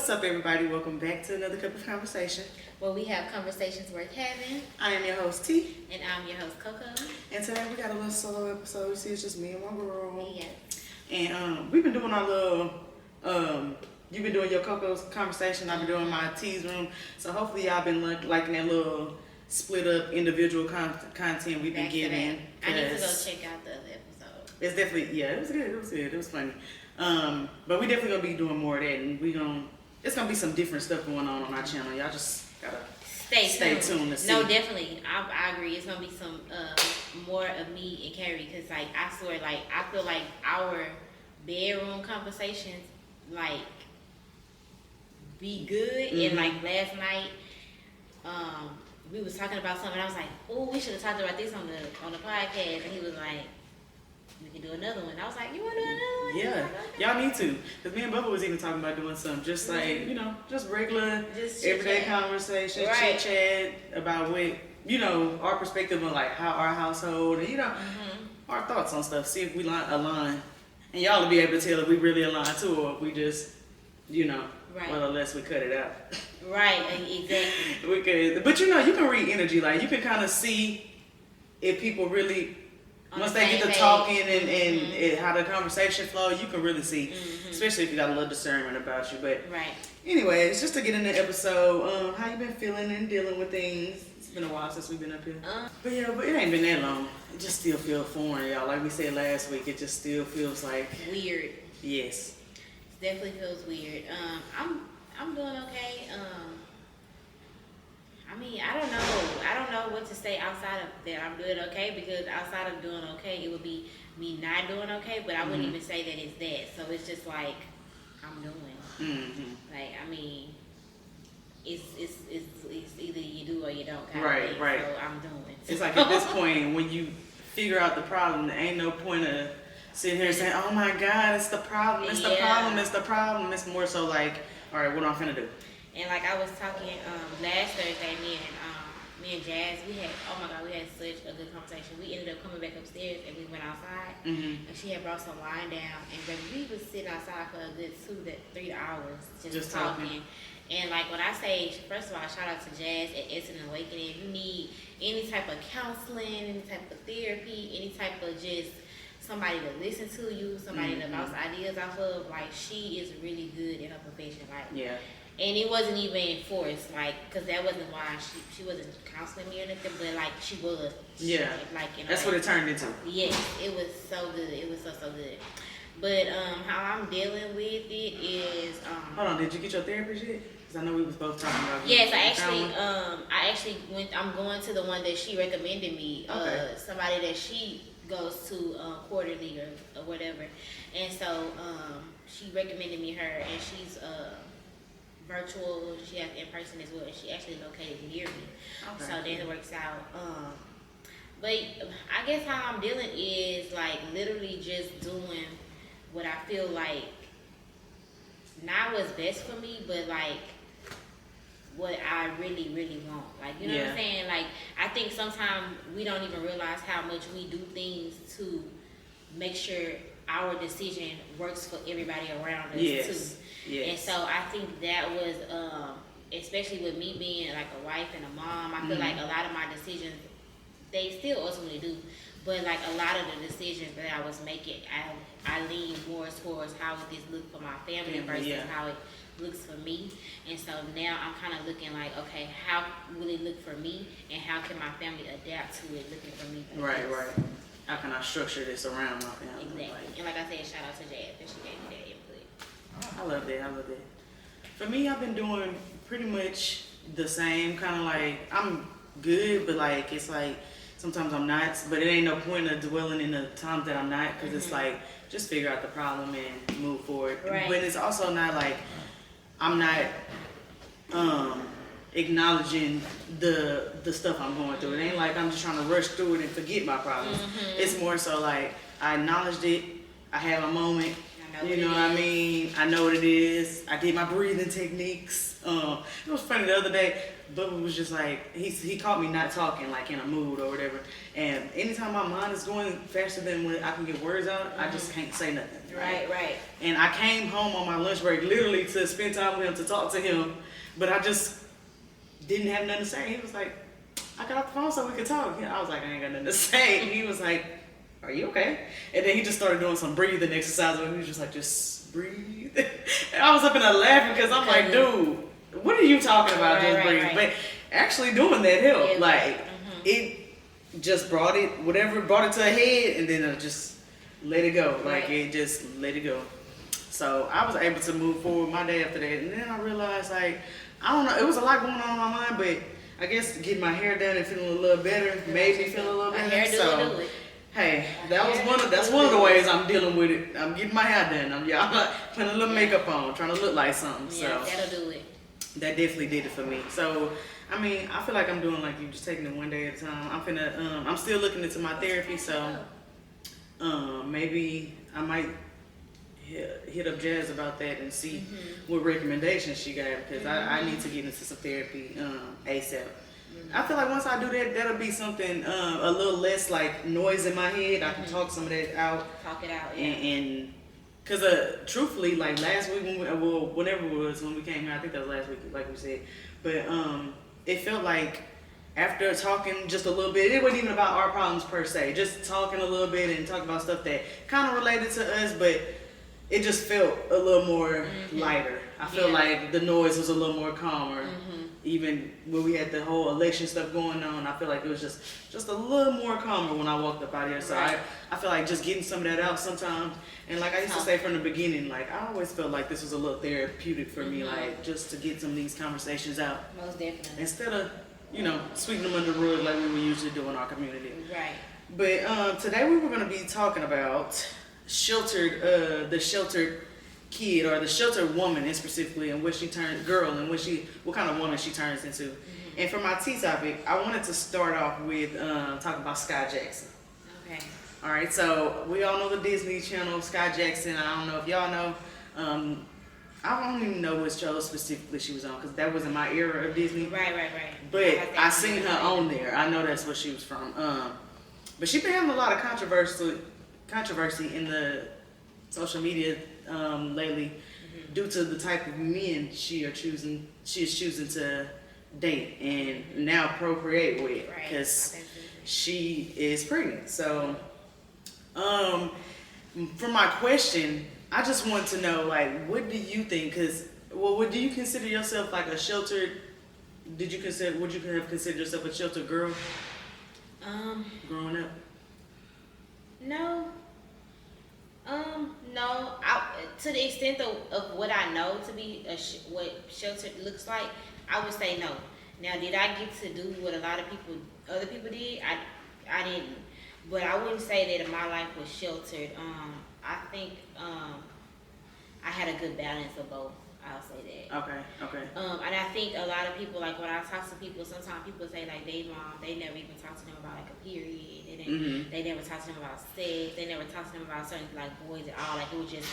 What's up, everybody? Welcome back to another cup of conversation. Where we have conversations worth having. I am your host, T. And I'm your host, Coco. And today we got a little solo episode. See, it's just me and my girl. Yeah. And we've been doing our little, you've been doing your Coco's conversation. I've been doing my T's room. So hopefully y'all been liking that little split up individual content we've been getting. I need to go check out the other episode. It's definitely, yeah, it was good. It was funny. But we definitely gonna be doing more of that, and it's gonna be some different stuff going on our channel. Y'all just gotta stay tuned to see. No, definitely, I agree. It's gonna be some more of me and Carrie, because like I swear, like I feel like our bedroom conversations like be good. And like last night, we was talking about something. I was like, oh, we should have talked about this on the podcast, and he was like, we can do another one. I was like, you want to do another one? Yeah, y'all need to. Because me and Bubba was even talking about doing something just like, just regular, everyday conversation, right. chit-chat about what, our perspective on like how our household and, our thoughts on stuff. See if we align. And y'all will be able to tell if we really align too, or if we just, right. well, unless we cut it out. Right, exactly. We could, but you can read energy. Like, you can kind of see if people really... Once they get to talking and how the conversation flow, you can really see, especially if you got a little discernment about you. But anyways, just to get in the episode, how you been feeling and dealing with things? It's been a while since we've been up here. But it ain't been that long. It just still feels foreign, y'all. Like we said last week, it just still feels like... weird. Yes. It definitely feels weird. I'm doing okay. I mean, I don't know what to say outside of that I'm doing okay, because outside of doing okay, it would be me not doing okay, but I wouldn't even say that it's that. So it's just like, I'm doing. Like, I mean, it's either you do or you don't kind of thing. Right. So I'm doing. It's like at this point, when you figure out the problem, there ain't no point of sitting here saying, oh my God, it's the problem, it's the problem, it's the problem. It's more so like, all right, what am I finna do? And like I was talking last Thursday, me and Jazz, we had such a good conversation. We ended up coming back upstairs and we went outside, and she had brought some wine down, and baby, we was sitting outside for a good 2 to 3 hours just talking. And like when I say, first of all, shout out to Jazz at Essence Awakening. If you need any type of counseling, any type of therapy, any type of just somebody to listen to you, somebody to bounce ideas off of, like she is really good in her profession. Like And it wasn't even forced, like, because that wasn't why she wasn't counseling me or anything, but like she was. That's what it turned into. Yes, it was so good. It was so good. But how I'm dealing with it is. Hold on, did you get your therapist yet? Because I know we was both talking about. Yes, I actually went. I'm going to the one that she recommended me. Okay. Somebody that she goes to quarterly or whatever, and so she recommended me her, and she's virtual. She has in person as well, and she actually located near me. Okay. So then it works out. But I guess how I'm dealing is like literally just doing what I feel like not what's best for me, but like what I really, really want. Like, you know what I'm saying? Like, I think sometimes we don't even realize how much we do things to make sure our decision works for everybody around us too. Yes. And so I think that was, especially with me being like a wife and a mom, I feel like a lot of my decisions, they still ultimately do, but like a lot of the decisions that I was making, I lean more towards how would this look for my family versus how it looks for me. And so now I'm kind of looking like, okay, how will it look for me, and how can my family adapt to it looking for me? Right. How can I structure this around my family? Exactly. And like I said, shout out to Jazz, and she gave me that input. I love that. For me, I've been doing pretty much the same, kind of like, I'm good, but like, it's like, sometimes I'm not, but it ain't no point of dwelling in the times that I'm not, because it's like, just figure out the problem and move forward. Right. But it's also not like, I'm not acknowledging the stuff I'm going through. It ain't like I'm just trying to rush through it and forget my problems. It's more so like, I acknowledged it, I had a moment, You know what I mean? I know what it is. I did my breathing techniques. It was funny the other day. Bubba was just like, he caught me not talking, like in a mood or whatever. And anytime my mind is going faster than when I can get words out, I just can't say nothing. Right. And I came home on my lunch break literally to spend time with him, to talk to him. But I just didn't have nothing to say. He was like, I got off the phone so we could talk. I was like, I ain't got nothing to say. And he was like, are you okay? And then he just started doing some breathing exercises. And he was just like, just breathe. And I was up in there laughing because I'm like, dude, what are you talking about? Just breathe. Right. But actually doing that helped. Yeah, like, it just brought it to a head, and then I just let it go. Like, it just let it go. So I was able to move forward my day after that. And then I realized, like, I don't know, it was a lot going on in my mind, but I guess getting my hair done and feeling a little better made me feel a little better. So, hey, that's one of the ways I'm dealing with it. I'm getting my hair done. I'm putting a little makeup on, trying to look like something. Yeah, so that'll do it. That definitely did it for me. So, I mean, I feel like I'm doing like you, just taking it one day at a time. I'm still looking into my therapy, so maybe I might hit up Jazz about that and see what recommendations she got, because I need to get into some therapy ASAP. I feel like once I do that, that'll be something a little less like noise in my head. I can talk some of that out. Talk it out, yeah. And because truthfully, like last week, whenever it was when we came here, I think that was last week, like we said. But it felt like after talking just a little bit, it wasn't even about our problems per se. Just talking a little bit and talking about stuff that kind of related to us, but it just felt a little more lighter. I feel like the noise was a little more calmer. Even when we had the whole election stuff going on, I feel like it was just a little more calmer when I walked up out here. So I feel like just getting some of that out sometimes. And like I used to say from the beginning, like I always felt like this was a little therapeutic for me, like just to get some of these conversations out. Most definitely. Instead of, sweeping them under the rug like we would usually do in our community. Right. But today we were going to be talking about the sheltered kid, or the sheltered woman, and specifically, and what she turns girl, and what kind of woman she turns into. And for my tea topic, I wanted to start off with talking about Sky Jackson. Okay. All right, so we all know the Disney Channel, Sky Jackson. I don't know if y'all know. I don't even know what show specifically she was on, because that wasn't my era of Disney. Right. But I seen her on there. I know that's where she was from. But she been having a lot of controversy in the social media lately, due to the type of men she is choosing to date and now procreate with, because she is pregnant. So, for my question, I just want to know, like, what do you think? Would you consider yourself like a sheltered? Would you have considered yourself a sheltered girl? Growing up? No. No. To the extent of what I know to be what sheltered looks like, I would say no. Now, did I get to do what a lot of other people did? I didn't. But I wouldn't say that my life was sheltered. I think I had a good balance of both. I'll say that. Okay. And I think a lot of people, like when I talk to people, sometimes people say like they never even talk to them about like a period. They never talk to them about sex. They never talk to them about certain like boys at all. Like it was just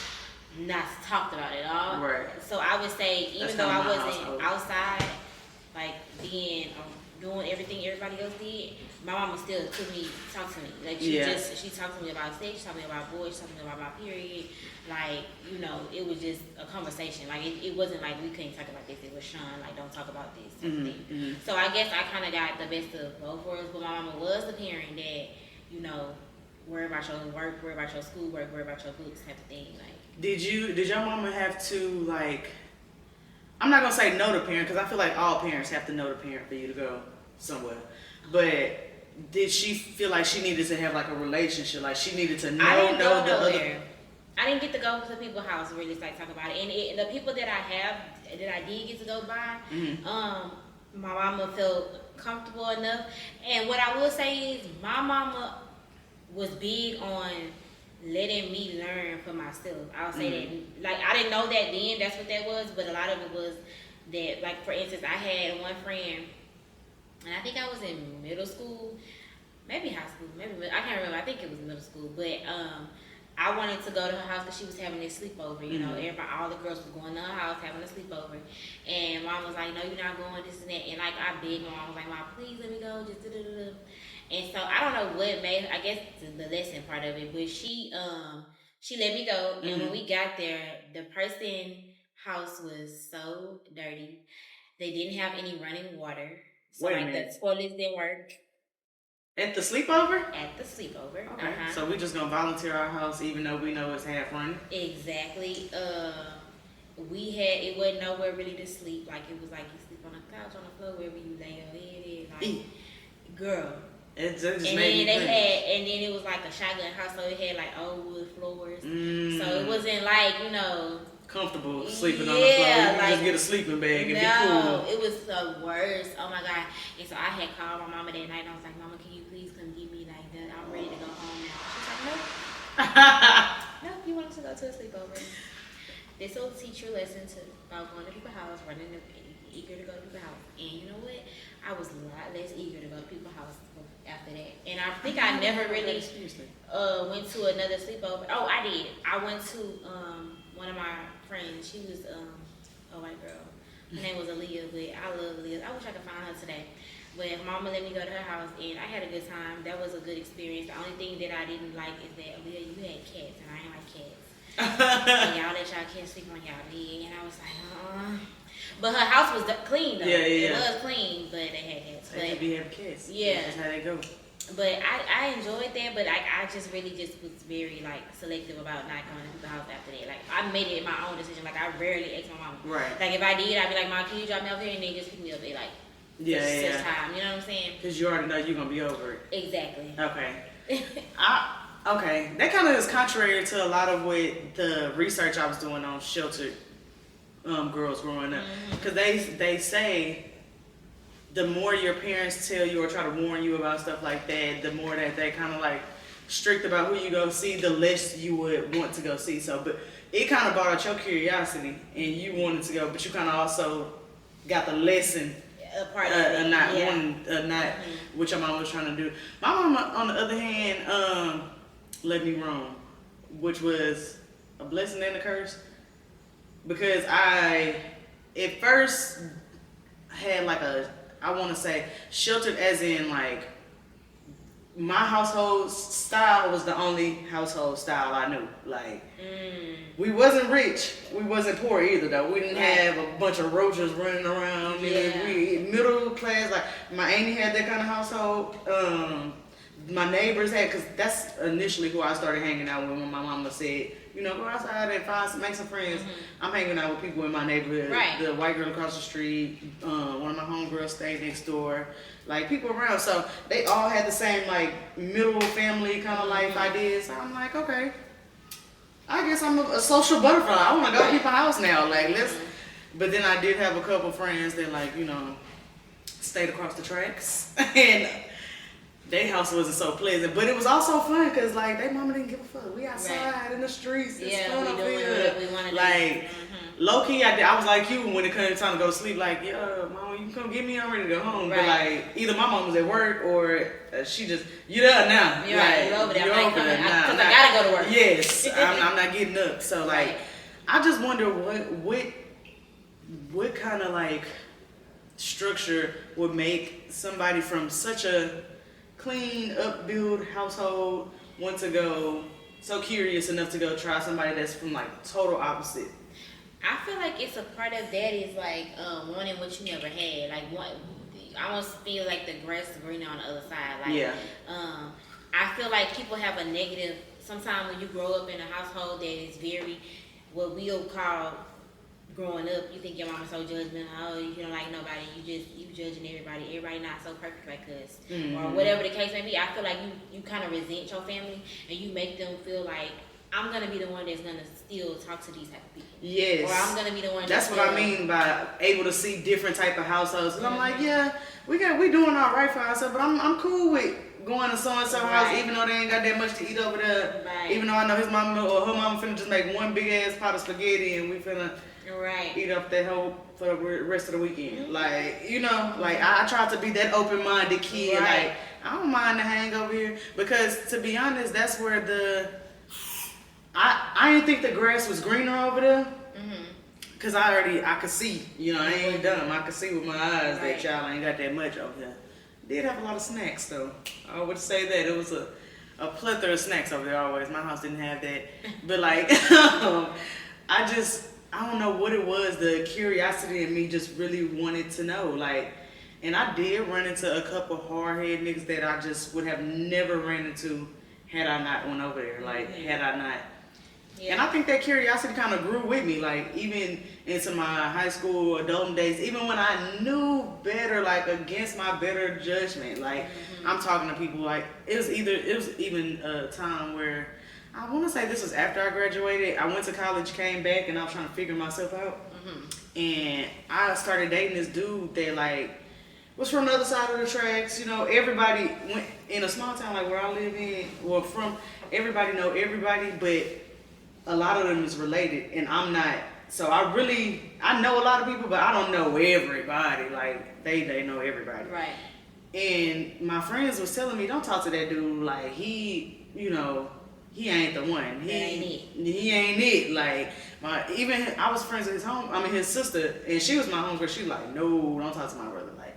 not talked about at all. Right. So I would say even though I wasn't outside, like being doing everything everybody else did, my mama still took me, talked to me. Like she talked to me about sex, she talked to me about boys, she talked to me about my period. Like, it was just a conversation. Like it wasn't like we couldn't talk about this. It was Sean, like don't talk about this type of thing. So I guess I kind of got the best of both worlds. But my mama was the parent that, worry about your work, worry about your schoolwork, worry about your books type of thing. Like, did your mama have to, like, I'm not gonna say know the parent, because I feel like all parents have to know the parent for you to go somewhere. But did she feel like she needed to have like a relationship? Like she needed to know the other. I didn't get to go to people's house and really talk about it. And the people that I did get to go by, my mama felt comfortable enough. And what I will say is my mama was big on letting me learn for myself. I'll say that. Like, I didn't know that then, that's what that was, but a lot of it was that, like, for instance, I had one friend, and I think I was in middle school, maybe high school, I can't remember, I think it was middle school, but I wanted to go to her house because she was having this sleepover. You know, everybody, all the girls were going to her house having a sleepover, and mom was like, "No, you're not going." This and that, and like I begged my mom, was like, "Mom, please let me go." Just da-da-da-da. And so I don't know what made. I guess the lesson part of it, but she let me go, and when we got there, the person house was so dirty. They didn't have any running water, so Wait a like the minute. toilets didn't work At the sleepover? at the sleepover. Okay. So we just gonna volunteer our house even though we know it's half running? Exactly. We had it wasn't nowhere really to sleep. Like it was like you sleep on the couch, on the floor, wherever you lay your head in. Like, girl. It just And made then me and then it was like a shotgun house, so it had like old wood floors. So it wasn't like comfortable sleeping on the floor. You like, just get a sleeping bag and be no, cool. it was the worst. Oh my god! And so I had called my mama that night, and I was like, "Mama, can you please come get me like that? I'm ready to go home now." She's like, "Nope, nope. You want to go to a sleepover? This will teach you a lesson about going to people's house, eager to go to people's house." And you know what? I was a lot less eager to go to people's house after that. And I think I never really went to another sleepover. Oh, I did. I went to one of my friends. She was a white girl. Her name was Aaliyah, but I love Aaliyah. I wish I could find her today. But mama let me go to her house, and I had a good time. That was a good experience. The only thing that I didn't like is that, Aaliyah, you had cats, and I ain't like cats. And y'all let y'all kids sleep on y'all bed, and I was like, But her house was clean though. It was clean, but they had cats. They be having kids. Yeah. That's how they go. But I enjoyed that, but I just really just was very like selective about not going to people's house after that. Like I made it my own decision. Like I rarely asked my mom. Right. Like if I did, I'd be like, "Mom, can you drop me off here?" And they just pick me up. They like such time. You know what I'm saying? Because you already know you're gonna be over it. Exactly. Okay. Okay. That kind of is contrary to a lot of what the research I was doing on sheltered girls growing up. Because they say the more your parents tell you or try to warn you about stuff like that, the more that they kind of like strict about who you go see, the less you would want to go see. So, but it kind of brought out your curiosity and you wanted to go, but you kind of also got the lesson part of not wanting, not what your mom was trying to do. My mama, on the other hand, led me wrong, which was a blessing and a curse, because I at first had like I want to say sheltered as in like my household style was the only household style I knew. Like we wasn't rich, we wasn't poor either though. We didn't have a bunch of roaches running around. We middle class. Like my auntie had that kind of household. My neighbors had, because that's initially who I started hanging out with when my mama said, go outside and make some friends. I'm hanging out with people in my neighborhood. Right. The white girl across the street, one of my homegirls stayed next door, like people around. So they all had the same like middle family kind of life ideas. So I'm like, okay, I guess I'm a social butterfly. I want to go to people's house now. Like let's. But then I did have a couple friends that like stayed across the tracks and. Their house wasn't so pleasant, but it was also fun because like their mama didn't give a fuck. We outside in the streets. It's fun up here. We wanted like low key, I was like you when it came time to go to sleep. Like, yo, mama, you can come get me. I'm ready to go home. But like either my mom was at work or she just you there now. You're right. You're over there. You're over there now. Because I gotta go to work. Yes, I'm not getting up. So like, I just wonder what kind of like structure would make somebody from such a clean, upbuilt household want to go so curious enough to go try somebody that's from like total opposite. I feel like it's a part of that is like wanting what you never had. Like I almost feel like the grass is greener on the other side. Like I feel like people have a negative. Sometimes when you grow up in a household that is very what we'll call growing up, you think your mama's so judgmental. Oh, you don't like nobody. You judging everybody. Everybody not so perfect like us, or whatever the case may be. I feel like you kind of resent your family, and you make them feel like I'm gonna be the one that's gonna still talk to these type of people. Yes. Or I'm gonna be the one. That's what I mean by able to see different type of households. Cause I'm like, yeah, we doing all right for ourselves, but I'm cool with going to so and so house, even though they ain't got that much to eat over there. Right. Even though I know his mama or her mama finna just make one big ass pot of spaghetti, and we finna. Eat up that whole for the rest of the weekend. Like, like I try to be that open-minded kid. Like, I don't mind the hang over here. Because to be honest, that's where I didn't think the grass was greener over there. Mhm. Cause I could see, I ain't dumb. I could see with my eyes that y'all ain't got that much over here. Did have a lot of snacks though. I would say that it was a plethora of snacks over there always. My house didn't have that, but like, I don't know what it was. The curiosity in me just really wanted to know, like, and I did run into a couple hard-headed niggas that I just would have never ran into had I not went over there. Like, had I not. Yeah. And I think that curiosity kind of grew with me, like even into my high school adult days, even when I knew better, like against my better judgment. Like I'm talking to people, like it was even a time where I want to say this was after I graduated. I went to college, came back, and I was trying to figure myself out. And I started dating this dude that like was from the other side of the tracks. Everybody went in a small town like where I live in, everybody know everybody, but a lot of them is related, and I'm not. So I know a lot of people, but I don't know everybody. Like they know everybody. Right. And my friends was telling me, don't talk to that dude. Like he ain't the one. He ain't it. Like I was friends with his sister, and she was my homegirl. She was like, no, don't talk to my brother. Like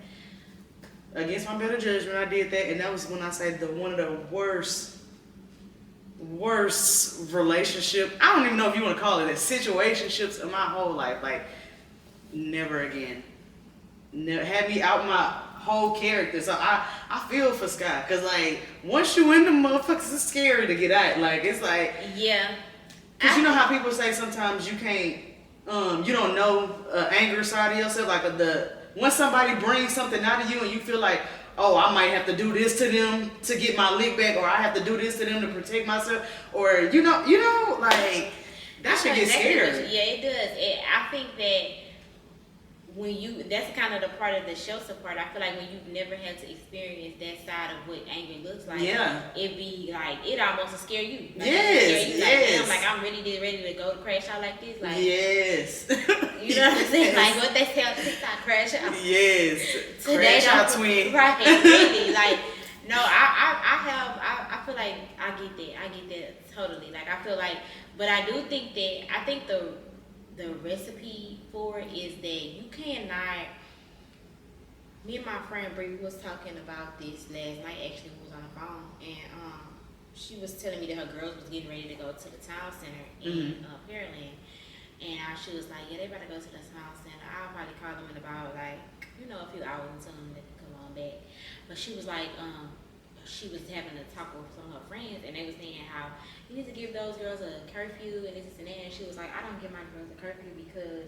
against my better judgment, I did that, and that was when I said one of the worst relationship. I don't even know if you want to call it situationships in my whole life. Like never again. Never had me out my whole character. So I feel for Sky, because like once you in the motherfuckers, it's scary to get out. Like it's like because you know how people say sometimes you can't you don't know anger side of yourself. Like once somebody brings something out of you and you feel like, oh, I might have to do this to them to get my lick back, or I have to do this to them to protect myself, or like that should get scary. Yeah, it does. I think that that's kind of the part of the shelter part. I feel like when you've never had to experience that side of what anger looks like, it be like, it almost will scare you. Like, yes. Like, I'm ready to go to crash out like this. Like, yes. You know what I'm saying? Like, what they tell TikTok, crash out. Yes. Crash out twin. Right, really. Like, no, I feel like I get that totally. Like, I feel like, but I do think that, I think the recipe for it is that you cannot. Me and my friend Bree was talking about this last night. Actually, we was on the phone, and she was telling me that her girls was getting ready to go to the town center in Pearland, and she was like, "Yeah, they better go to the town center. I'll probably call them in about like a few hours and tell them to come on back." But she was like, she was having a talk with some of her friends, and they was saying how you need to give those girls a curfew and this and that. And she was like, I don't give my girls a curfew because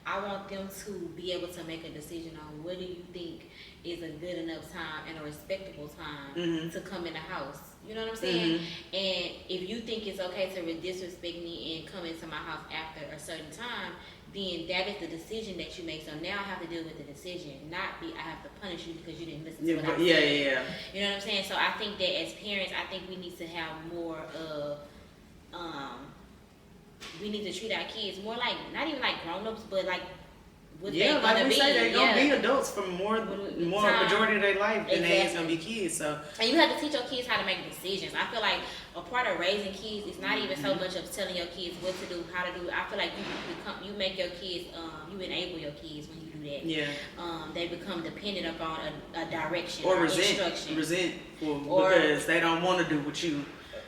I want them to be able to make a decision on what do you think is a good enough time and a respectable time to come in the house. You know what I'm saying? And if you think it's okay to disrespect me and come into my house after a certain time, then that is the decision that you make. So now I have to deal with the decision, I have to punish you because you didn't listen to what I said. Yeah. You know what I'm saying? So I think that as parents, I think we need to have more of, we need to treat our kids more like, not even like grown-ups, but like what they're like gonna we be. say, they're gonna be adults for more majority of their life than they is gonna be kids. So, and you have to teach your kids how to make decisions. I feel like a part of raising kids is not even so much of telling your kids what to do, how to do. I feel like you make your kids, you enable your kids when you do that. Yeah. They become dependent upon a direction or instruction. resentful because they don't want to do what you.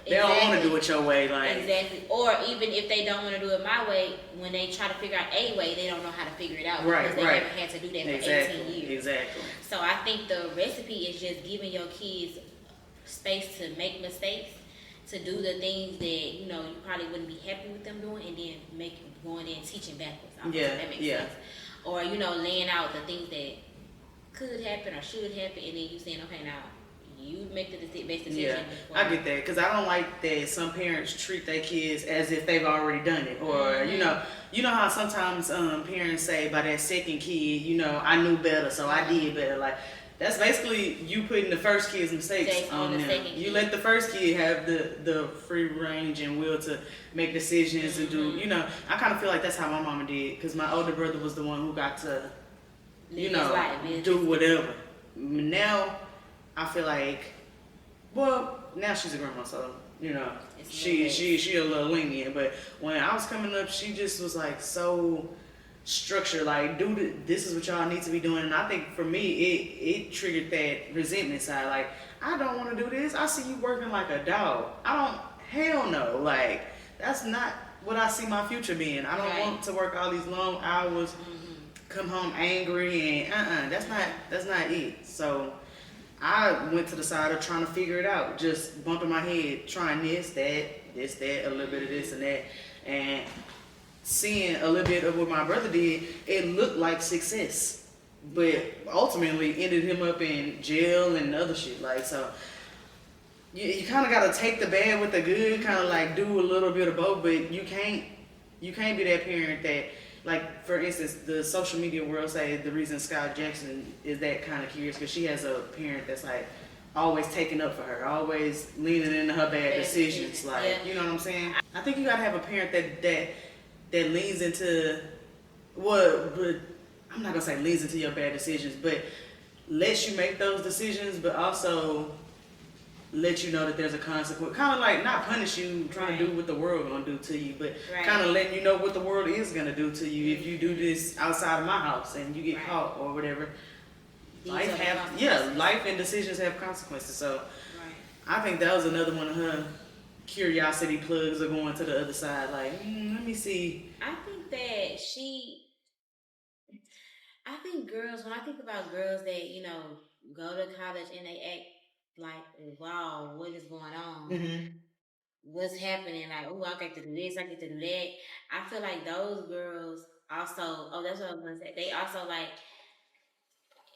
They don't want to do it your way, like exactly. Or even if they don't want to do it my way, when they try to figure out a way, they don't know how to figure it out because they haven't had to do that for 18 years. Exactly. So I think the recipe is just giving your kids space to make mistakes, to do the things that you probably wouldn't be happy with them doing, and then going in and teaching backwards. I don't know if that makes sense. Or laying out the things that could happen or should happen, and then you saying, okay, now. You make the best decision. Yeah, I get that because I don't like that some parents treat their kids as if they've already done it, or you know how sometimes parents say by that second kid, I knew better, so I did better. Like that's basically you putting the first kid's mistakes on them. You let the first kid have the free range and will to make decisions and do. I kind of feel like that's how my mama did because my older brother was the one who got to, do whatever. Now. I feel like, well, now she's a grandma, so you know, It's she a little lenient. But when I was coming up, she just was like so structured. Like, dude, this is what y'all need to be doing. And I think for me, it triggered that resentment side. Like, I don't want to do this. I see you working like a dog. I don't. Hell no. Like, that's not what I see my future being. I don't want to work all these long hours, come home angry, and that's not it. So I went to the side of trying to figure it out, just bumping my head, trying this, that, a little bit of this and that, and seeing a little bit of what my brother did. It looked like success, but ultimately ended him up in jail and other shit. Like, so you kind of got to take the bad with the good, kind of like do a little bit of both, but you can't be that parent that, like, for instance, the social media world say the reason Skylar Jackson is that kind of curious because she has a parent that's like always taking up for her, always leaning into her bad decisions. Like, you know what I'm saying? I think you got to have a parent that leans into but I'm not gonna say leans into your bad decisions, but lets you make those decisions, but also let you know that there's a consequence. Kind of like not punish you, trying to do what the world gonna do to you, but kind of letting you know what the world is gonna do to you if you do this outside of my house and you get caught or whatever. Life and decisions have consequences. So I think that was another one of her curiosity plugs of going to the other side. Like, let me see. I think girls, when I think about girls that, you know, go to college and they act like, wow, what is going on? Mm-hmm. What's happening? Like, oh, I get to do this, I get to do that. I feel like those girls also, that's what I was going to say. They also like,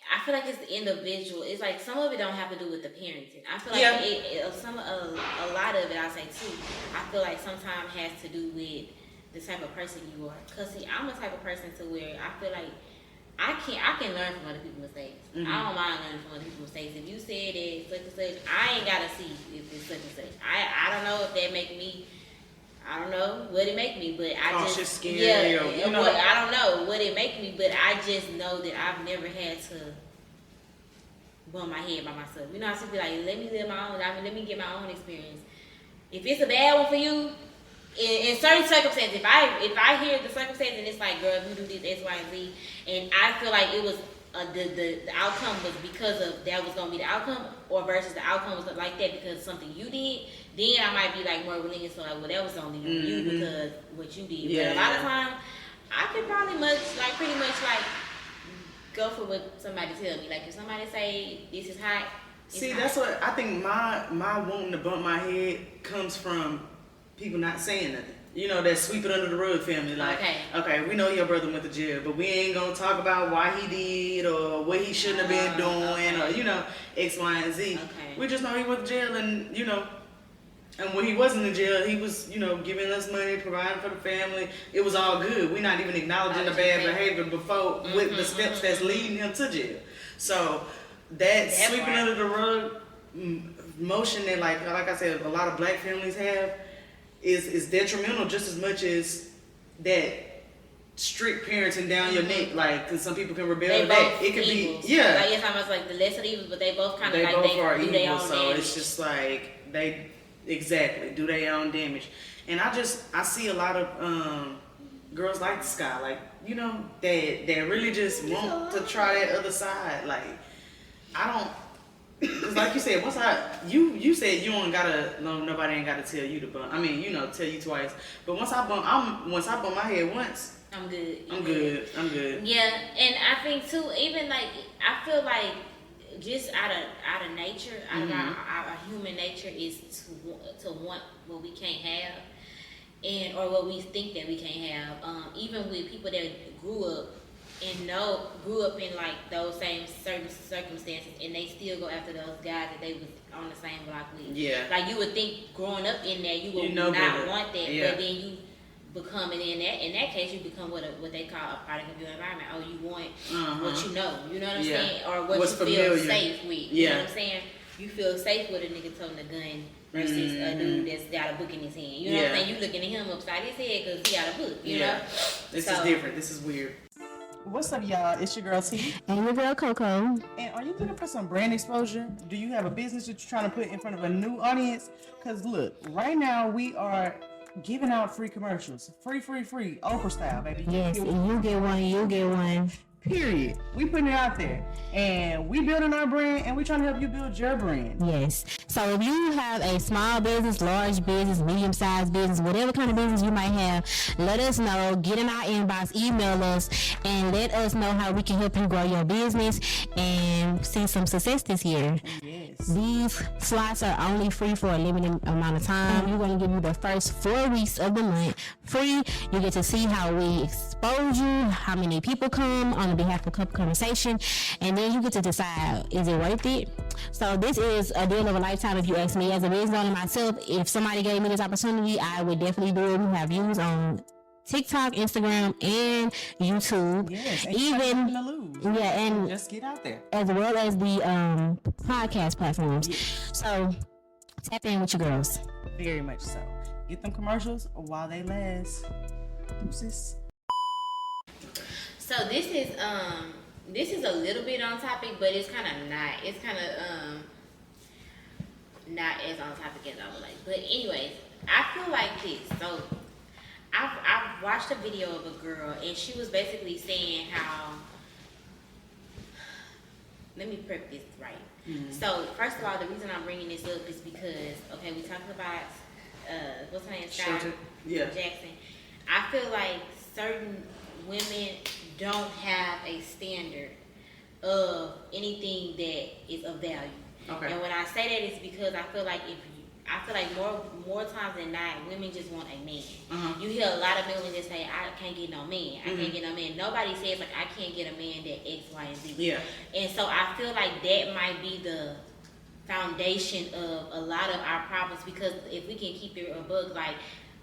I feel like it's the individual. It's like some of it don't have to do with the parenting. I feel like a lot of it, I say too, I feel like sometimes has to do with the type of person you are. Cause see, I'm the type of person to where I feel like I can learn from other people's mistakes. I don't mind learning from other people's mistakes. If you said it such and such, I ain't gotta see if it's such and such. I don't know if that make me. I don't know what it make me, but I just scary, I don't know what it make me, but I just know that I've never had to bump my head by myself. You know, I should be like, let me live my own. Let me get my own experience. If it's a bad one for you, in certain circumstances, if I hear the circumstance and it's like, girl, if you do this X, Y, and Z, and I feel like it was the outcome was because of that was gonna be the outcome, or versus the outcome was like that because of something you did, then I might be like more lenient. So like, well, that was only you because what you did. Yeah, but a lot of times, I could probably pretty much go for what somebody tell me. Like if somebody say this is hot. See, that's what I think. My wanting to bump my head comes from people not saying nothing. You know, that sweep it under the rug family. Like, okay, we know your brother went to jail, but we ain't gonna talk about why he did or what he shouldn't have been doing or, you know, X, Y, and Z. We just know he went to jail and, you know, and when he wasn't in jail, he was, you know, giving us money, providing for the family. It was all good. We're not even acknowledging the bad behavior before with the steps that's leading him to jail. So that sweeping under the rug motion that, like I said, a lot of black families have, is detrimental just as much as that strict parenting down your neck. Like, cause some people can rebel with that. It could be, like it's almost like the lesser evils, but they both kind of like both are do their own so damage. it's just like they do their own damage. And I see a lot of girls like Sky, like, you know, that really just want to try that other side. Like, I don't. Cause like you said, you said you don't gotta, nobody ain't gotta tell you to bump. I mean, you know, tell you twice. But once I bump my head once, I'm good. I'm good. Yeah, and I think too, even like I feel like just out of nature, out of our human nature is to want what we can't have, or what we think that we can't have. Even with people that grew up in like those same certain circumstances, and they still go after those guys that they was on the same block with. Yeah. Like you would think growing up in there, you would not want that, but then you become in that case you become what they call a product of your environment. Oh, you want what you know. You know what I'm saying? Or what you feel safe with. You know what I'm saying? You feel safe with a nigga toting a gun versus a dude that's got a book in his hand. You know what I'm saying? You looking at him upside his head because he got a book. You know? This is different. This is weird. What's up, y'all? It's your girl T. And your girl Coco. And are you looking for some brand exposure? Do you have a business that you're trying to put in front of a new audience? Because look, right now we are giving out free commercials. Free, Oprah style, baby. Yes, and you get one, you get one. Period. We putting it out there. And we building our brand and we trying to help you build your brand. Yes. So if you have a small business, large business, medium-sized business, whatever kind of business you might have, let us know. Get in our inbox, email us, and let us know how we can help you grow your business and see some success this year. Yes. These slots are only free for a limited amount of time. We're going to give you the first 4 weeks of the month free. You get to see how we expose you, how many people come on behalf of Cup Conversation, and then you get to decide, is it worth it? So this is a deal of a lifetime if you ask me. As a business owner myself, if somebody gave me this opportunity, I would definitely do it. We have views on TikTok, Instagram, and YouTube. Yes, and and just get out there. As well as the podcast platforms. Yes. So tap in with your girls. Very much so. Get them commercials while they last. Deuces. So this is a little bit on topic, but it's kind of not. It's kind of not as on topic as I would like. But anyways, I feel like this. So I've watched a video of a girl, and she was basically saying how. Let me prep this right. Mm-hmm. So first of all, the reason I'm bringing this up is because we talking about what's her name, Sky Jackson. I feel like certain women don't have a standard of anything that is of value. Okay. And when I say that, it's because I feel like more times than not, women just want a man. Uh-huh. You hear a lot of women that say, "I can't get no man. I can't get no man." Nobody says like, "I can't get a man that X, Y, and Z." Yeah. And so I feel like that might be the foundation of a lot of our problems, because if we can keep it a bug, like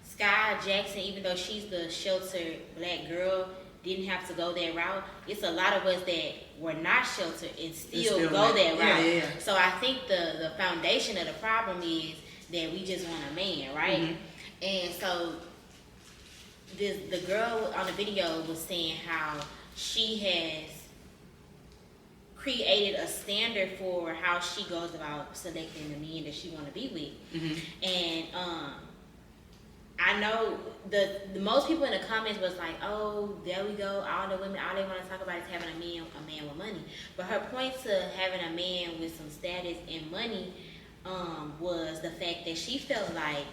Sky Jackson, even though she's the sheltered black girl, didn't have to go that route. It's a lot of us that were not sheltered and still go that route. Yeah. So I think the foundation of the problem is that we just want a man, right? Mm-hmm. And so the girl on the video was saying how she has created a standard for how she goes about selecting the men that she want to be with. Mm-hmm. And I know the most people in the comments was like, "Oh, there we go. All the women, all they want to talk about is having a man with money." But her point to having a man with some status and money was the fact that she felt like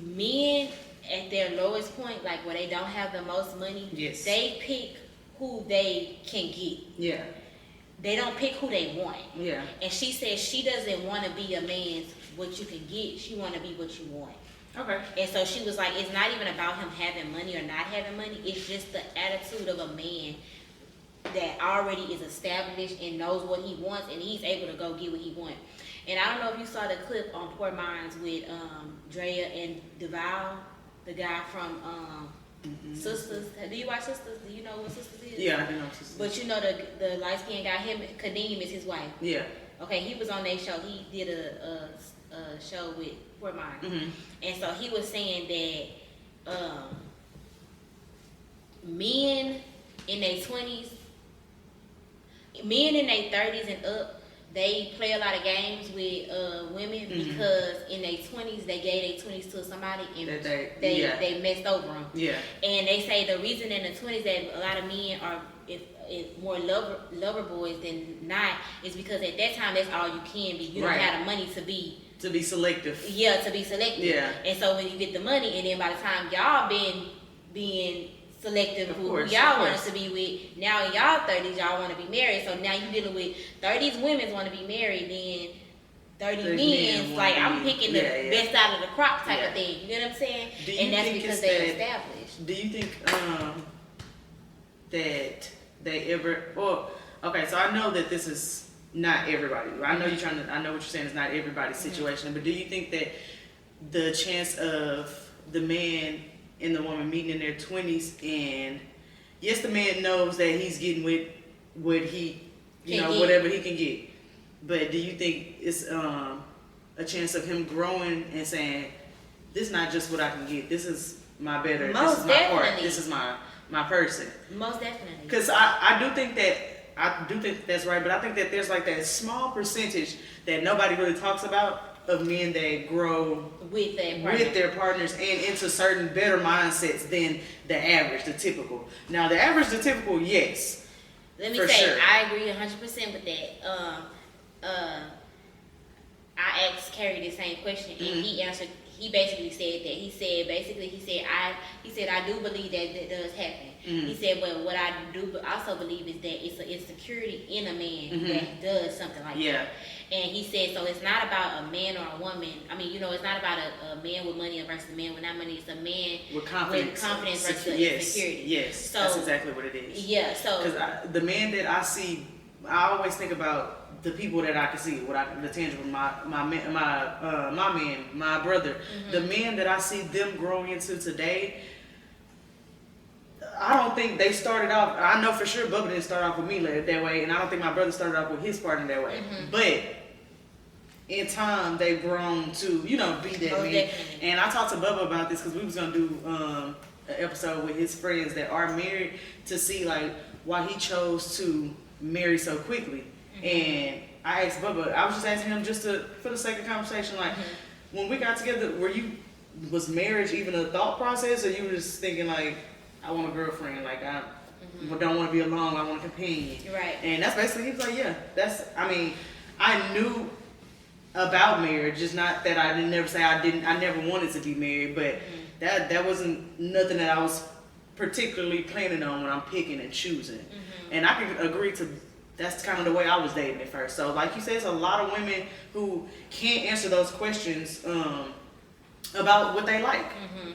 men at their lowest point, like where they don't have the most money, yes, they pick who they can get. Yeah. They don't pick who they want. Yeah. And she says she doesn't want to be a man's what you can get. She want to be what you want. Okay. And so she was like, it's not even about him having money or not having money. It's just the attitude of a man that already is established and knows what he wants, and he's able to go get what he wants. And I don't know if you saw the clip on Poor Minds with Drea and DeVal, the guy from Sisters. Do you watch Sisters? Do you know what Sisters is? Yeah, I do know Sisters. But you know the light-skinned guy, Kadeem is his wife. Yeah. Okay, he was on their show. He did a show with Poor Minds. Mm-hmm. And so he was saying that men in their 20s, men in their 30s and up, they play a lot of games with women, mm-hmm, because in their 20s they gave their 20s to somebody and they messed over them. Yeah. And they say the reason in the 20s that a lot of men are if more lover boys than not is because at that time that's all you can be. You don't have the money to be selective. Yeah, to be selective. Yeah. And so when you get the money, and then by the time y'all being selective who y'all want us to be with, now in y'all 30s y'all want to be married, so now you dealing with 30s women want to be married, then 30 men like I'm picking the best out of the crop type of thing. You know what I'm saying? And that's because they're established. Do you think that they ever? Well, okay, so I know that this is not everybody. I know I know what you're saying is not everybody's situation, mm-hmm, but do you think that the chance of the man and the woman meeting in their 20s, and yes, the man knows that he's getting with what he, whatever he can get, but do you think it's a chance of him growing and saying, this is not just what I can get. This is my better. Most this is my definitely. part. This is my person. Most definitely. Because I do think that's right, but I think that there's like that small percentage that nobody really talks about of men that grow with their partners and into certain better mindsets than the average, the typical. Now, the average, the typical, yes. Let me for say, sure. I agree 100% with that. I asked Carrie the same question, and he answered. He basically said that. He said I do believe that does happen. He said, but what I do also believe is that it's an insecurity in a man that does something like that. And he said, so it's not about a man or a woman. I mean, it's not about a man with money versus a man without money. It's a man with confidence versus insecurity. Yes, so, that's exactly what it is. Yeah, so because the man that I see, I always think about the people that I can see, the tangible, my man, my brother, the men that I see them growing into today. I don't think they started off. I know for sure Bubba didn't start off with me that way, and I don't think my brother started off with his partner that way. But in time, they've grown to be that man. Definitely. And I talked to Bubba about this because we was gonna do an episode with his friends that are married to see like why he chose to marry so quickly. And I asked Bubba, I was just asking him for the sake of conversation, like when we got together, was marriage even a thought process, or you were just thinking like, I want a girlfriend, like I don't want to be alone, I want a companion. Right. And that's basically, he was like, yeah, I knew about marriage, just not that I didn't never say I never wanted to be married, but that wasn't nothing that I was particularly planning on when I'm picking and choosing. And I can agree to, that's kind of the way I was dating at first. So like you said, it's a lot of women who can't answer those questions about what they like.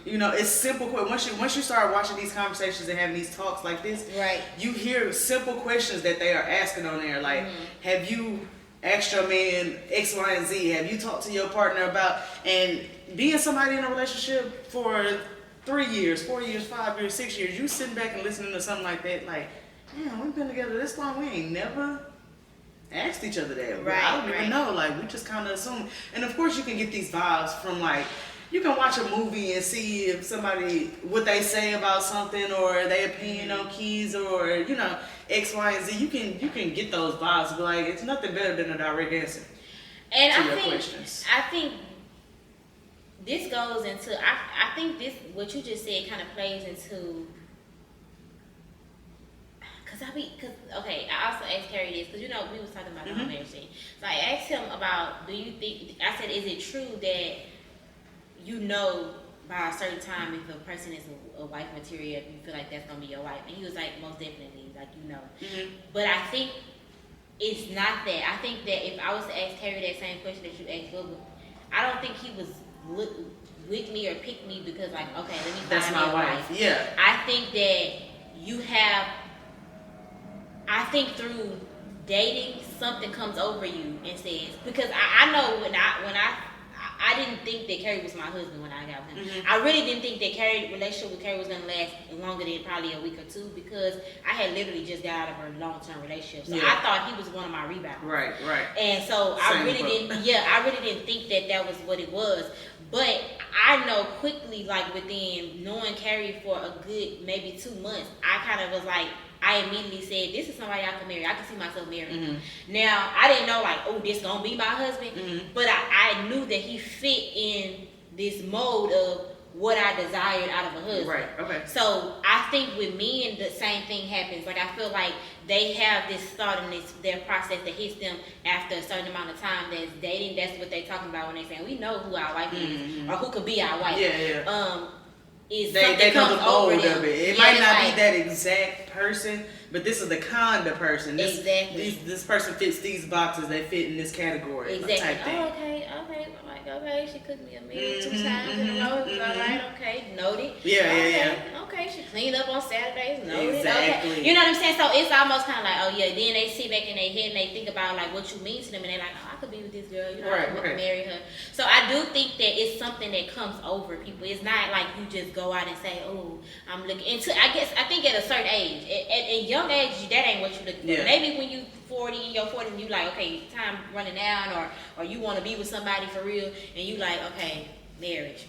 It's simple. Once you start watching these conversations and having these talks like this, right, you hear simple questions that they are asking on there. Like, have you asked your man X, Y, and Z? Have you talked to your partner about, and being somebody in a relationship for 3 years, 4 years, 5 years, 6 years, you sitting back and listening to something like that, like, man, we've been together this long, we ain't never asked each other that. Right, I don't even know. Like, we just kind of assume. And of course, you can get these vibes from like, you can watch a movie and see if what they say about something or their opinion on keys or X, Y, and Z. You can get those vibes, but like, it's nothing better than a direct answer to your questions. I think this goes into. I think this what you just said kind of plays into. Okay, I also asked Carrie this, because we was talking about the whole marriage thing. So I asked him about, I said, is it true that by a certain time if a person is a wife material, if you feel like that's going to be your wife? And he was like, most definitely, like, But I think it's not that. I think that if I was to ask Carrie that same question that you asked Bubba, I don't think he was with me or picked me because like, okay, let me that's find my me a wife. wife. Yeah. I think that I think through dating, something comes over you and says, because I know when I didn't think that Carrie was my husband when I got with him. I really didn't think that relationship with Carrie was gonna last longer than probably a week or two, because I had literally just got out of a long-term relationship. So I thought he was one of my rebounds. Right. And so I really didn't think that was what it was. But I know quickly, like within knowing Carrie for a good maybe 2 months, I kind of was like, I immediately said, this is somebody I can marry. I can see myself marrying. Now, I didn't know like, oh, this gonna be my husband. But I knew that he fit in this mode of what I desired out of a husband. Right, okay. So I think with men, the same thing happens. Like, I feel like they have this thought and their process that hits them after a certain amount of time that's dating. That's what they're talking about when they say, we know who our wife is or who could be our wife. Yeah. They know the mold of it. It might not like, be that exact person, but this is the kind of person. This person fits these boxes. They fit in this category. Exactly. Type thing. Oh, okay. I'm like, okay, she cooked me a meal 2 times in a row. All right, okay, noted. Yeah. Okay, she cleaned up on Saturdays. Noted. Exactly. Okay. You know what I'm saying? So it's almost kind of like, oh yeah. Then they sit back in their head and they think about like what you mean to them, and they're like, oh, I could be with this girl. I could marry her. So I do think that it's something that comes over people. It's not like you just go out and say, oh, I'm looking into. I think at a certain age, at young age, that ain't what you looking for. Yeah. Maybe when you 40, in your 40s, you like, okay, time running down, or you want to be with somebody for real, and you like, okay, marriage.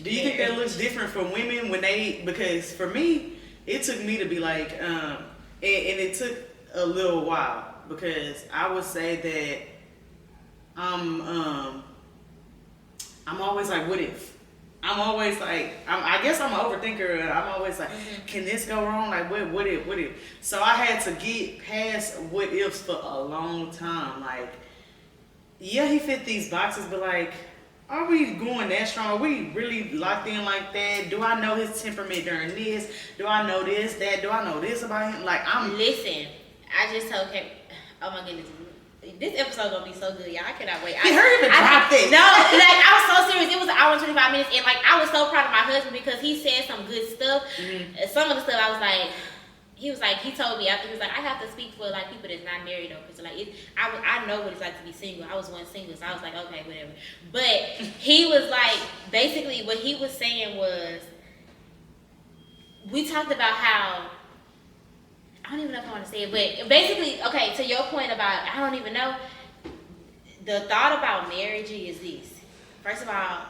Do you think that looks different for women when they, because for me, it took me to be like, and it took a little while, because I would say that I'm always like, what if? I'm always like, I guess I'm an overthinker. I'm always like, can this go wrong? Like, what if? So I had to get past what ifs for a long time. Like, yeah, he fit these boxes, but like, are we going that strong? Are we really locked in like that? Do I know his temperament during this? Do I know this, that? Do I know this about him? Like, Listen, I just told him, oh my goodness. This episode gonna be so good, y'all. I cannot wait. He heard him drop it. No, like I was so serious. It was an hour and 25 minutes, and like I was so proud of my husband because he said some good stuff. Some of the stuff I was like, he told me after, he was like, I have to speak for like people that's not married though, because like I know what it's like to be single. I was once single, so I was like, okay, whatever. But he was like, basically what he was saying was, we talked about how, I don't even know if I want to say it, but basically, okay, to your point about, I don't even know, the thought about marriage is this. First of all,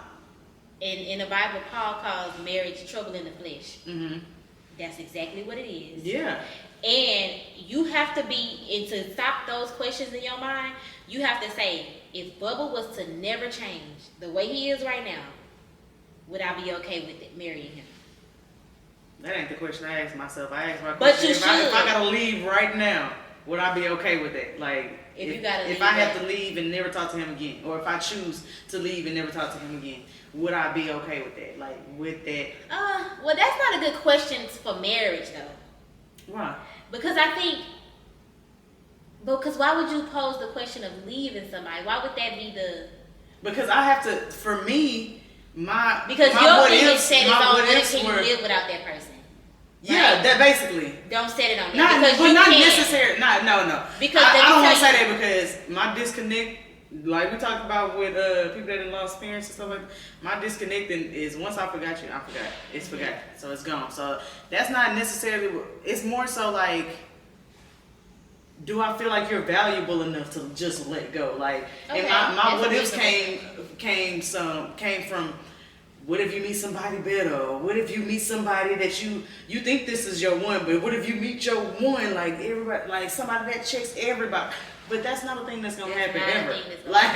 in the Bible, Paul calls marriage trouble in the flesh. Mm-hmm. That's exactly what it is. Yeah. And you have to and to stop those questions in your mind, you have to say, if Bubba was to never change the way he is right now, would I be okay with it, marrying him? That ain't the question I asked myself. I asked my But question, you if I gotta leave right now, would I be okay with it? Like, if I have to leave and never talk to him again, or if I choose to leave and never talk to him again, would I be okay with that? Like, with that? Well, that's not a good question for marriage, though. Why? Because why would you pose the question of leaving somebody? Why would that be Because I have to, for me, because your thing is set on what can you live without that person. Yeah, that basically. Don't set it on that. Not necessarily. No. Because I don't want to say that because my disconnect, like we talked about with people that have lost parents and stuff like that, my disconnecting is once I forgot you, I forgot. It's forgotten. So it's gone. So that's not necessarily, it's more so like, do I feel like you're valuable enough to just let go? Like, okay, and my what ifs came from, what if you meet somebody better? Or what if you meet somebody that you think this is your one, but what if you meet your one, like everybody, like somebody that checks everybody? But that's not a thing that's gonna happen ever. Like,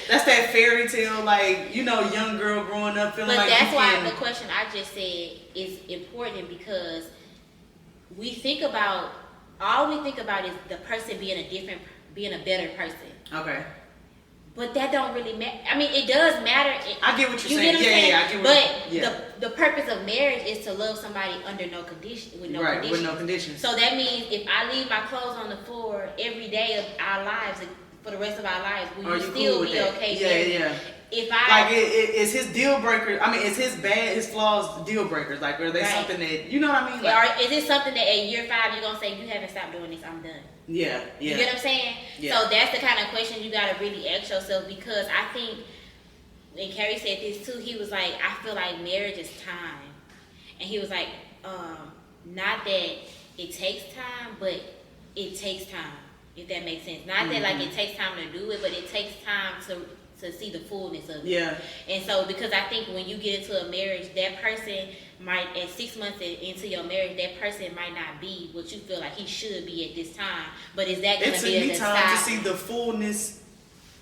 that's that fairy tale, like, young girl growing up feeling like. But that's why the question I just said is important, because all we think about is the person being a better person. Okay. But that don't really matter. I mean, it does matter. I get what you're saying. Yeah, I get what you're saying. But the purpose of marriage is to love somebody under no condition, with no conditions. With no conditions. So that means if I leave my clothes on the floor every day of our lives, for the rest of our lives, will you still be okay? Yeah. If I is his deal breaker? I mean, is his flaws deal breakers? Like, are they something that you know what I mean? Like, or is it something that at year 5 you're gonna say, you haven't stopped doing this, I'm done? Yeah. You get what I'm saying? Yeah. So that's the kind of question you gotta really ask yourself, because I think, and Carrie said this too, he was like, I feel like marriage is time. And he was like, not that it takes time, but it takes time, if that makes sense. Not that like it takes time to do it, but it takes time to see the fullness of it. Yeah. And so, because I think when you get into a marriage, that person might, at 6 months into your marriage, that person might not be what you feel like he should be at this time. But is that going to be it took me time to see the fullness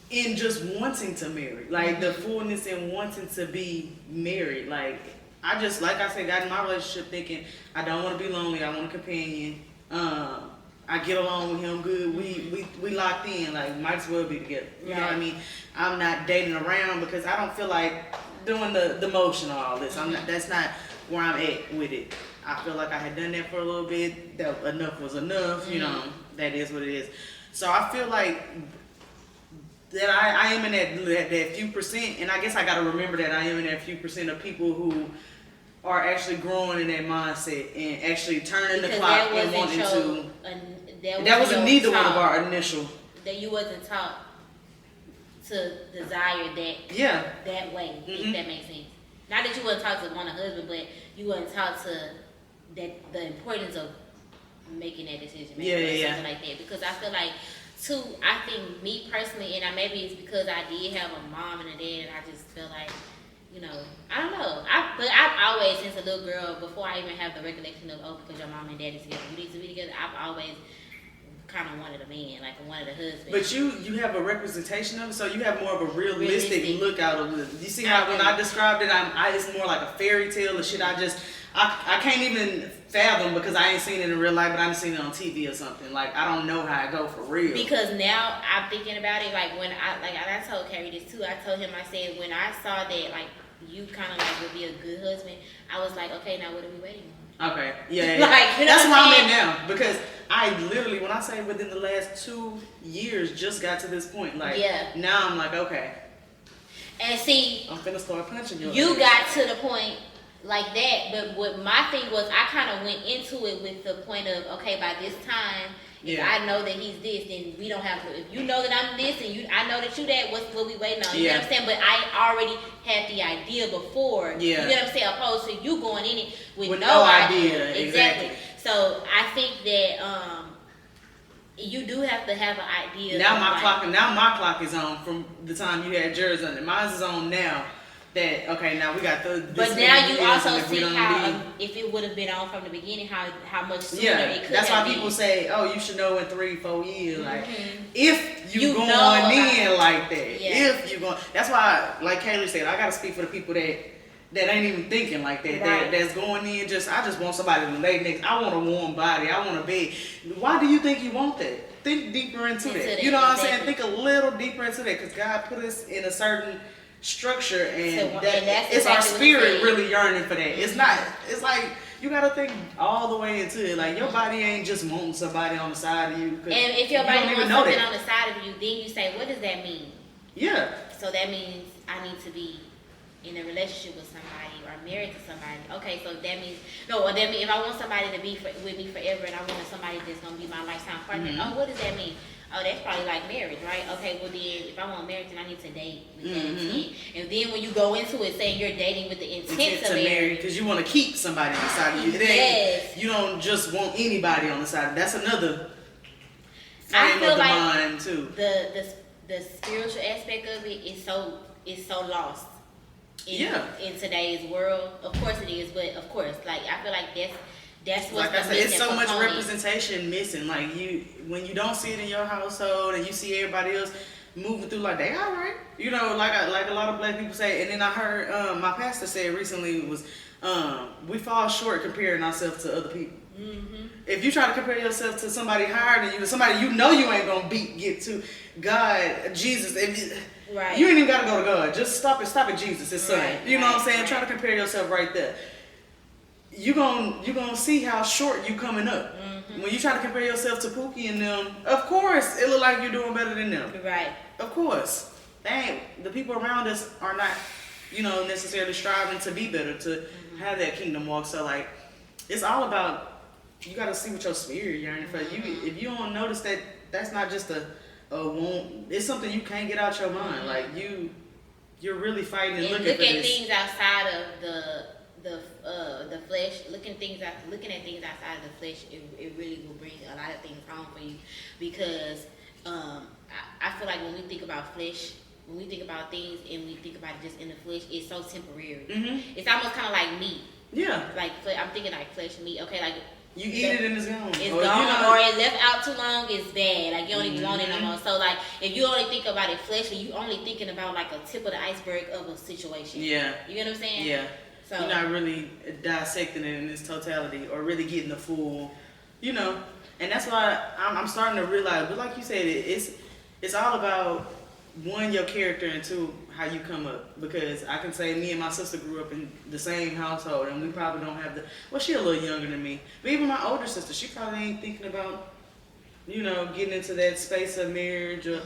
in just wanting to marry. Like, the fullness in wanting to be married. Like, I just, like I said, got in my relationship thinking, I don't want to be lonely, I want a companion. I get along with him good. We locked in. Like, might as well be together. You know what I mean? I'm not dating around because I don't feel like doing the motion of all this. That's not where I'm at with it. I feel like I had done that for a little bit. That enough was enough. You know, that is what it is. So I feel like that I am in that few percent, and I guess I got to remember that I am in that few percent of people who are actually growing in that mindset and actually turning the clock and wanting to. That wasn't neither one of our initial. That you wasn't taught to desire that way, if that makes sense. Not that you wasn't taught to want a husband, but you wasn't taught to the importance of making that decision, something like that. Because I feel like, too, I think me personally, and maybe it's because I did have a mom and a dad, and I just feel like, you know, I don't know. But I've always, since a little girl, before I even have the recollection of, oh, because your mom and daddy's together, you need to be together, I've always kind of wanted a man, like wanted a husband. But you have a representation of it, so you have more of a realistic look out of it. You see how when I described it, it's more like a fairy tale of shit. I can't even fathom because I ain't seen it in real life, but I've seen it on TV or something. Like, I don't know how it go for real. Because now I'm thinking about it, like when I told Carrie this too. I told him, I said, when I saw that like you kind of like would be a good husband, I was like, okay, now what are we waiting on? Okay, yeah. Like, you know that's what where I'm I'm saying? at now, because I literally, when I say within the last 2 years, just got to this point. Like, now I'm like, okay. And see, I'm finna start punching you. You got to the point like that, but what my thing was, I kind of went into it with the point of, okay, by this time, if I know that he's this, then we don't have to. If you know that I'm this, and I know that you that, what we waiting on? You know what I'm saying? But I already had the idea before. You know what I'm saying? Opposed to you going in it with no idea. Exactly. So I think that you do have to have an idea. Now my clock is on from the time you had yours on. Mine is on now. That okay, now we got the. But now you also see how if it would have been on from the beginning, how much sooner it could. That's why people say, oh, you should know in 3-4 years. Like if you going in like that, if you going. That's why, like Kaylee said, I gotta speak for the people that ain't even thinking like that. That's going in I just want somebody to lay next. I want a warm body. I want a bed. Why do you think you want that? Think deeper into that. You know what I'm saying? Think a little deeper into that, because God put us in a certain structure, and it's our spirit really yearning for that. It's not. It's like you gotta think all the way into it. Like your body ain't just wanting somebody on the side of you. And if your body wants something on the side of you, then you say, what does that mean? Yeah. So that means I need to be in a relationship with somebody or married to somebody. Okay, so that means if I want somebody to be with me forever, and I want somebody that's gonna be my lifetime partner. Oh, what does that mean? Oh, that's probably like marriage, right? Okay, well then, if I want marriage, then I need to date with that intent. And then when you go into it saying you're dating with the intent to marry, because you want to keep somebody on the side of you. You don't just want anybody on the side. That's another frame of the mind too. The spiritual aspect of it is so lost in today's world. Of course it is, but of course, like I feel like that's what's like I said, it's so much representation missing. Like when you don't see it in your household, and you see everybody else moving through like they all right, you know, like a lot of black people say. And then I heard my pastor said recently was we fall short comparing ourselves to other people. If you try to compare yourself to somebody higher than you, somebody you know you ain't gonna get to, God, Jesus, you ain't even gotta go to God. Just stop at Jesus, his son. You know what I'm saying? Try to compare yourself right there. You gonna see how short you coming up. When you try to compare yourself to Pookie and them, of course it look like you're doing better than them. Right. Of course. The people around us are not, necessarily striving to be better, to have that kingdom walk. So like, it's all about, you gotta see what your spirit yearning for. If you don't notice that, that's not just a want. It's something you can't get out your mind. Like you're really fighting and looking for this. Look at things outside of the flesh. Looking at things outside of the flesh, it really will bring a lot of things home for you, because I feel like when we think about flesh, when we think about things and we think about it just in the flesh, it's so temporary. It's almost kind of like meat. Yeah. Like I'm thinking like flesh meat. Okay, like you eat it and it's gone. It's gone, or it left out too long. It's bad. Like you don't even want it no more. So like if you only think about it fleshly, you only thinking about like a tip of the iceberg of a situation. Yeah. You get what I'm saying? Yeah. So you're not really dissecting it in its totality, or really getting the full, and that's why I'm starting to realize. But like you said, it's all about, one, your character, and two, how you come up. Because I can say me and my sister grew up in the same household, and we probably don't have she's a little younger than me. But even my older sister, she probably ain't thinking about, getting into that space of marriage or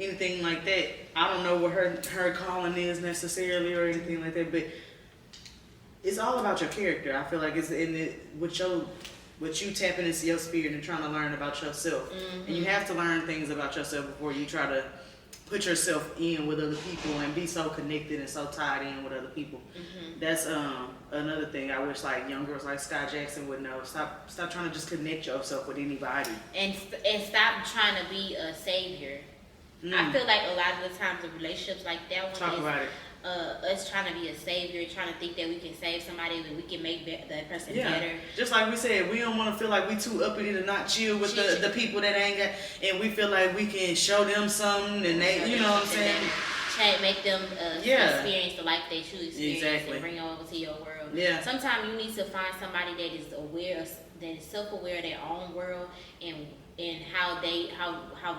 anything like that. I don't know what her calling is necessarily or anything like that, but it's all about your character. I feel like it's in it with you tapping into your spirit and trying to learn about yourself. And you have to learn things about yourself before you try to put yourself in with other people and be so connected and so tied in with other people. That's another thing I wish like young girls like Sky Jackson would know. Stop trying to just connect yourself with anybody. And stop trying to be a savior. I feel like a lot of the times in relationships like that one Talk about it. us trying to be a savior, trying to think that we can save somebody, and we can make that person better. Just like we said, we don't want to feel like we too uppity to not chill with the people that ain't got, and we feel like we can show them something, and they, you know what I'm saying? Make them experience the life they should experience and bring them over to your world. Yeah. Sometimes you need to find somebody that is self-aware of their own world and how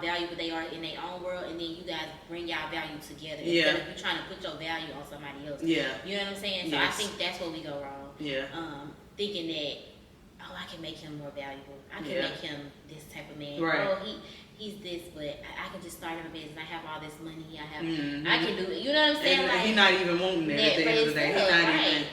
valuable they are in their own world, and then you guys bring y'all value together. Instead of you trying to put your value on somebody else. Yeah. You know what I'm saying? So I think that's where we go wrong. Yeah. Thinking that, I can make him more valuable. I can make him this type of man. Right. He's this, but I can just start him a business. I have all this money. I can do it. You know what I'm saying? And he's not even wanting that at the end of the day. He's not even.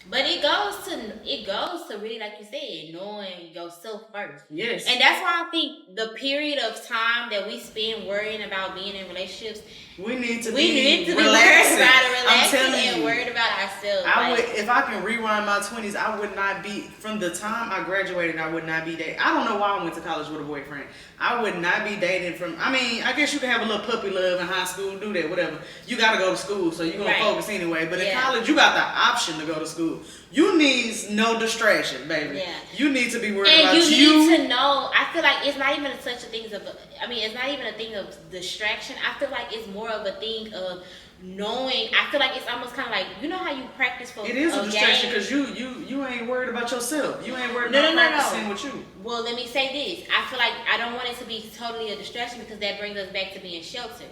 But it goes to really, like you said, knowing yourself first. Yes. And that's why I think the period of time that we spend worrying about being in relationships, we need to be relaxing. I'm telling you, and worried about ourselves. If I can rewind my 20s, I would not be, from the time I graduated, I would not be dating. I don't know why I went to college with a boyfriend. I would not be dating I guess you can have a little puppy love in high school, do that, whatever. You got to go to school, so you're going to focus anyway. But in college, you got the option to go to school. You need no distraction, baby. Yeah. You need to be worried about you. And you need to know, I feel like it's not even such a thing it's not even a thing of distraction. I feel like it's more of a thing of knowing. I feel like it's almost kind of like, you know how you practice for it is a distraction because you ain't worried about yourself. You ain't worried about practicing with you. Well, let me say this. I feel like I don't want it to be totally a distraction because that brings us back to being sheltered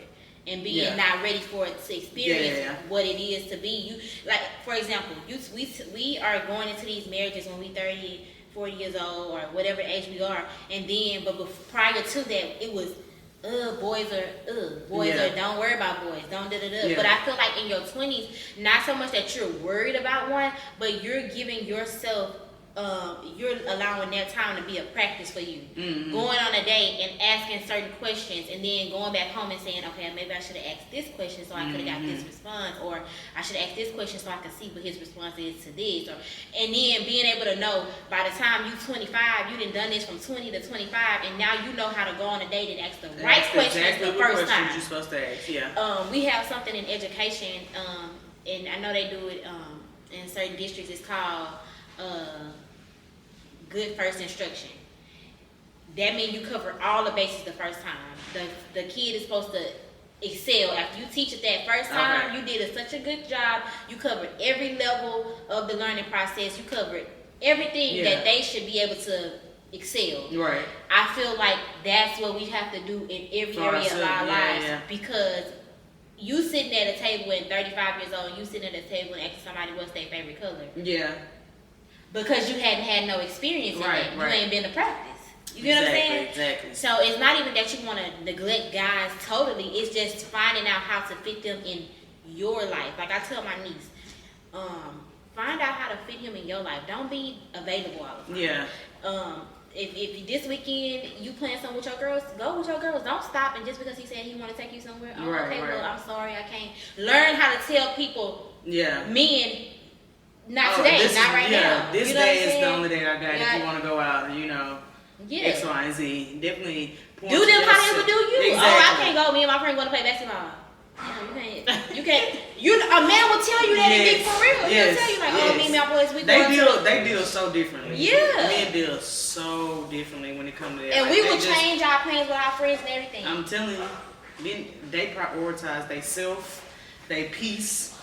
and being not ready for it to experience what it is to be. You, like, for example, we are going into these marriages when we 30, 40 years old or whatever age we are, and then but prior to that it was boys are don't worry about boys, don't da-da-da. But I feel like in your 20s, not so much that you're worried about one, but you're giving yourself you're allowing that time to be a practice for you. Mm-hmm. Going on a date and asking certain questions and then going back home and saying, okay, maybe I should have asked this question so I could have got this response, or I should have asked this question so I could see what his response is to this. And then being able to know by the time you're 25, you done this from 20 to 25, and now you know how to go on a date and ask the right questions the first time. You're supposed to ask, we have something in education, and I know they do it in certain districts. It's called good first instruction. That means you cover all the bases the first time. The kid is supposed to excel. After you teach it that first time, you did such a good job. You covered every level of the learning process. You covered everything that they should be able to excel. Right. I feel like that's what we have to do in every area of our lives because you sitting at a table at 35 years old, you sitting at a table and asking somebody what's their favorite color. Yeah. Because you hadn't had no experience in it. You ain't been to practice. You get what I'm saying? Exactly. So it's not even that you want to neglect guys totally. It's just finding out how to fit them in your life. Like I tell my niece, find out how to fit him in your life. Don't be available all the time. Yeah. If this weekend you playing something with your girls, go with your girls. Don't stop and just because he said he want to take you somewhere. Oh, okay, well, I'm sorry, I can't. Learn how to tell people, men, not today, not right now. This day is the only day I got. If you want to go out, X, Y, and Z. Definitely do them how they would do you. Exactly. Oh, I can't go. Me and my friend going to play basketball. You can't. A man will tell you that and be for real. He'll tell you like, oh, me and my boys, they deal so differently. Yeah. Men deal so differently when it comes to that. And we will change our plans with our friends and everything. I'm telling you, they prioritize their self, their peace.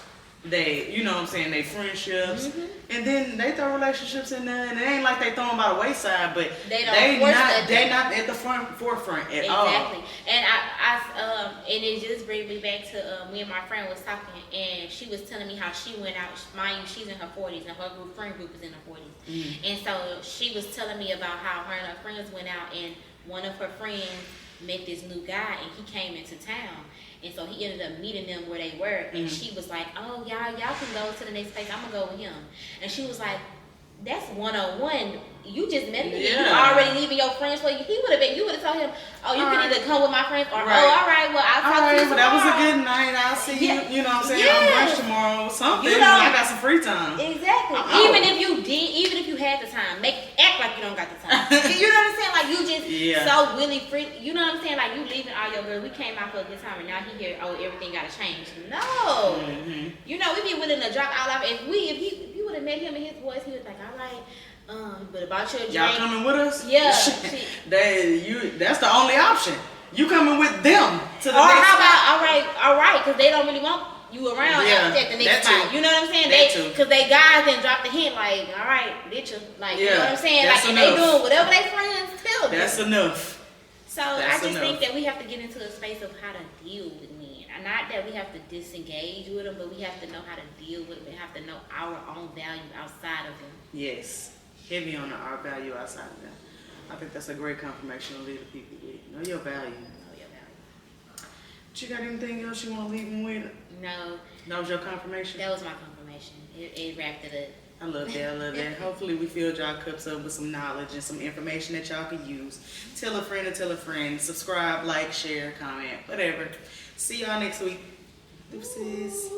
They, they friendships, and then they throw relationships in there, and it ain't like they throw them by the wayside, but they not at the forefront at all. Exactly, and I and it just brings me back to me and my friend was talking, and she was telling me how she went out. Mind you, she's in her 40s, and her friend group is in her 40s, and so she was telling me about how her and her friends went out, and one of her friends met this new guy, and he came into town. And so he ended up meeting them where they were. And she was like, oh, y'all can go to the next place. I'm going to go with him. And she was like, that's 101. You just met me. You already leaving your friends for you. You would have told him, oh, you can either come with my friends or, oh, all right, well, I'll talk to you tomorrow. That was a good night. I'll see you, you know what I'm saying, on brunch tomorrow or something. I got some free time. Exactly. Even if you had the time, act like you don't got the time. You know what I'm saying? Like, you just so willy free. You know what I'm saying? Like, you leaving all your girls. We came out for a good time, and now he here. Oh, everything gotta change. No, you know, we be willing to drop all off. If you would have met him and his boys, he was like, all right. But about your drink. Y'all coming with us? Yeah. That's the only option. You coming with them to the or next how spot. about all right, because they don't really want you around at the next spot. Too. You know what I'm saying? Because they guys then drop the hint like, all right, bitch, like, you know what I'm saying? That's like, enough. and they doing whatever they friends tell them. That's enough. So I just think that we have to get into a space of how to deal with men. And not that we have to disengage with them, but we have to know how to deal with them. We have to know our own value outside of them. Yes. Heavy on our value outside of them. I think that's a great confirmation to leave the people with. Know your value. Know your value. But you got anything else you want to leave them with? No. That was your confirmation? That was my confirmation. It wrapped it up. I love that. Hopefully we filled y'all cups up with some knowledge and some information that y'all could use. Tell a friend or tell a friend. Subscribe, like, share, comment, whatever. See y'all next week. Deuces.